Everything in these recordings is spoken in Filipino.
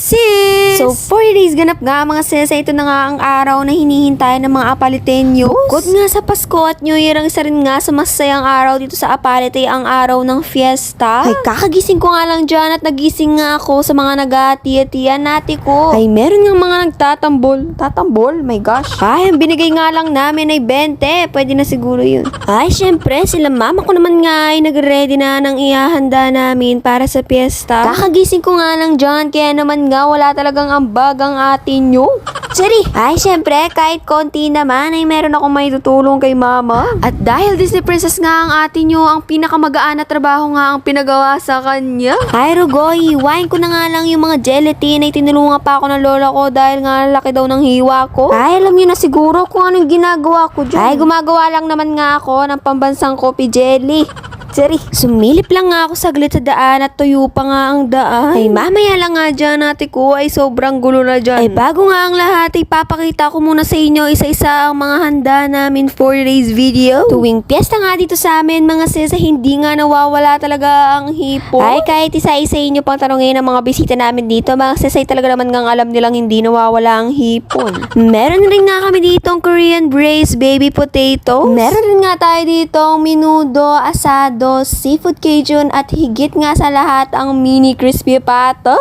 sis! So, 4 days ganap nga mga sis. Ito na nga ang araw na hinihintay ng mga Apalitenyos. Bukod nga sa Pasko at New Year, ang isa rin nga sa masayang araw dito sa Apalite ang araw ng fiesta. Ay, kakagising ko nga lang dyan at nagising nga ako sa mga nag-atiya-tiya nati ko. Ay, meron nga mga nagtatambol. Tatambol? My gosh. Ay, ang binigay nga lang namin ay 20. Pwede na siguro yun. Ay, syempre, sila mama ko naman nga ay nag-ready na ng ihahanda namin para sa fiesta. Kakagising ko nga lang dyan, kaya naman nga wala talagang ambag ang atin nyo. Sorry. Ay, syempre, kahit konti naman ay meron akong may tutulong kay mama. At dahil Disney Princess nga ang atin nyo, ang pinakamagaan na trabaho nga ang pinagawa sa kanya. Ay, Rugoy, iwain ko na nga lang yung mga gelatin ay tinulungan pa ako ng lola ko dahil nga laki daw ng hiwa ko. Ay, alam nyo na siguro kung anong ginagawa ko dyan. Ay, gumagawa lang naman nga ako ng pambansang coffee jelly. Sorry. Sumilip lang nga ako saglit sa daan at tuyo pa nga ang daan. Ay, mamaya lang nga dyan ate ko ay sobrang gulo na dyan. Ay, bago nga ang lahat ay papakita ko muna sa inyo isa-isa ang mga handa namin for today's video. Tuwing piyesta nga dito sa amin mga sis, hindi nga nawawala talaga ang hipon. Ay, kahit isa-isa inyo pang tanongin ang mga bisita namin dito, mga sis ay talaga naman nga alam nilang hindi nawawala ang hipon. Meron rin nga kami ditong Korean braised baby potato. Meron rin nga tayo ditong menudo, asado, seafood Cajun at higit nga sa lahat ang mini crispy pato.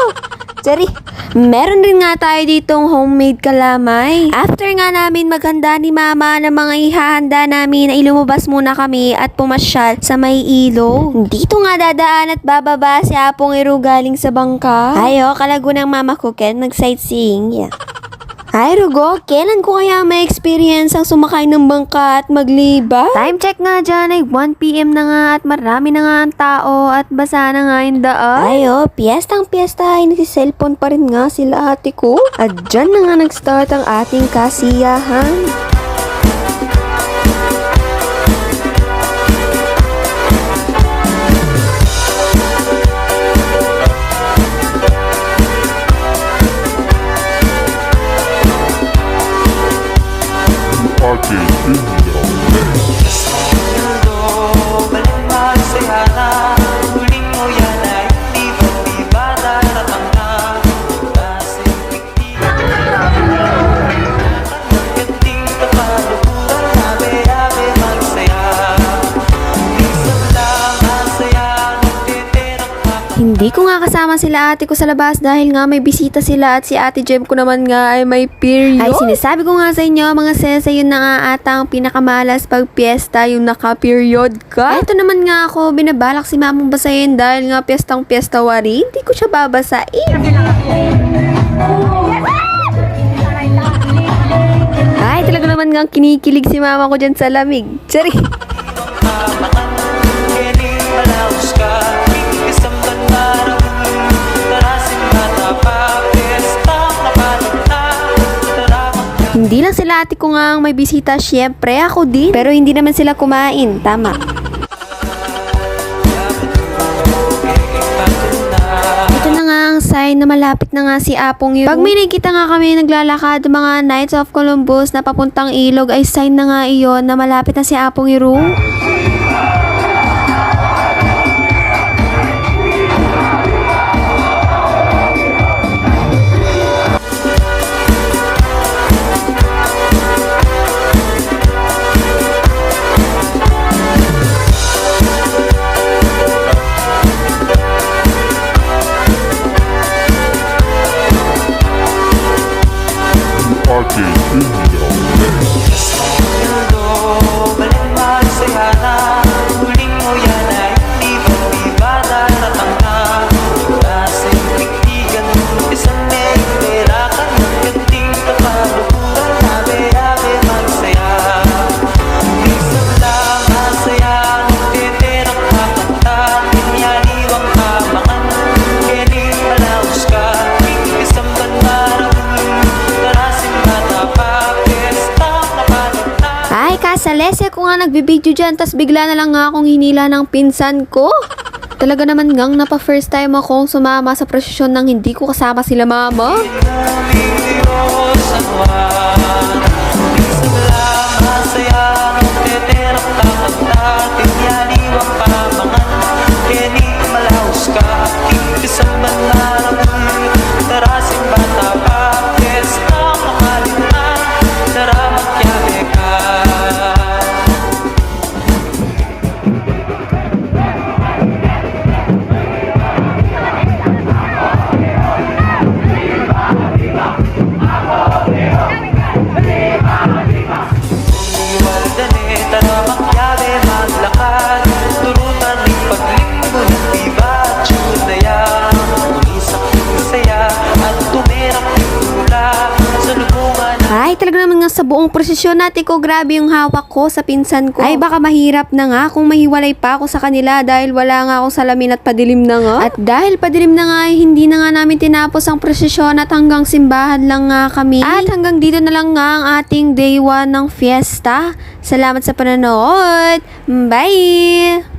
Sorry. Meron rin nga tayo ditong homemade kalamay. After nga namin maghanda ni mama ng mga ihahanda namin ay lumabas muna kami at pumasyal sa may ilog. Dito nga dadaan at bababa si Apong Iru galing sa bangka. Ayo, kalago ng mama ko Ken, nag-sightseeing. Yeah. Ay, Rugo, kailan ko kaya may experience ang sumakay ng bangka at magliba? Time check nga dyan ay 1 PM na nga at marami na nga ang tao at basa na nga yung daan. Ay, piyestang piyesta ay nagsiselfon pa rin nga sila ate ko. At dyan na nga nag-start ang ating kasiyahan. Hindi ko nga kasama sila ate ko sa labas dahil nga may bisita sila at si ate Jem ko naman nga ay may period. Ay, sinasabi ko nga sa inyo mga sis, yun na nga ata ang pinakamalas pag piyesta, yung naka-period ka. Ito naman nga ako, binabalak si mamang basahin dahil nga piyestang piyesta wari, hindi ko siya babasain. Ay, talaga naman nga kinikilig si mama ko dyan sa lamig. Sorry. Hindi lang sila ate ko nga ang may bisita, syempre ako din. Pero hindi naman sila kumain, tama. Ito na nga ang sign na malapit na nga si Apong Iru. Pag may nakita nga kami naglalakad mga Knights of Columbus na papuntang ilog, ay sign na nga iyon na malapit na si Apong Iru. Sa lese ko nga nagbibideo dyan, tas bigla na lang nga akong hinila ng pinsan ko. Talaga naman ngang napa first time akong sumama sa prosesyon nang hindi ko kasama sila mama. Malaos ka, isang banarang tarasin sa buong prosesyon natin ko. Grabe yung hawak ko sa pinsan ko. Ay baka mahirap na nga kung mahiwalay pa ako sa kanila dahil wala nga akong salamin at padilim na nga. At dahil padilim na nga ay hindi na nga namin tinapos ang prosesyon at hanggang simbahan lang nga kami. At hanggang dito na lang nga ang ating day 1 ng fiesta. Salamat sa panonood. Bye!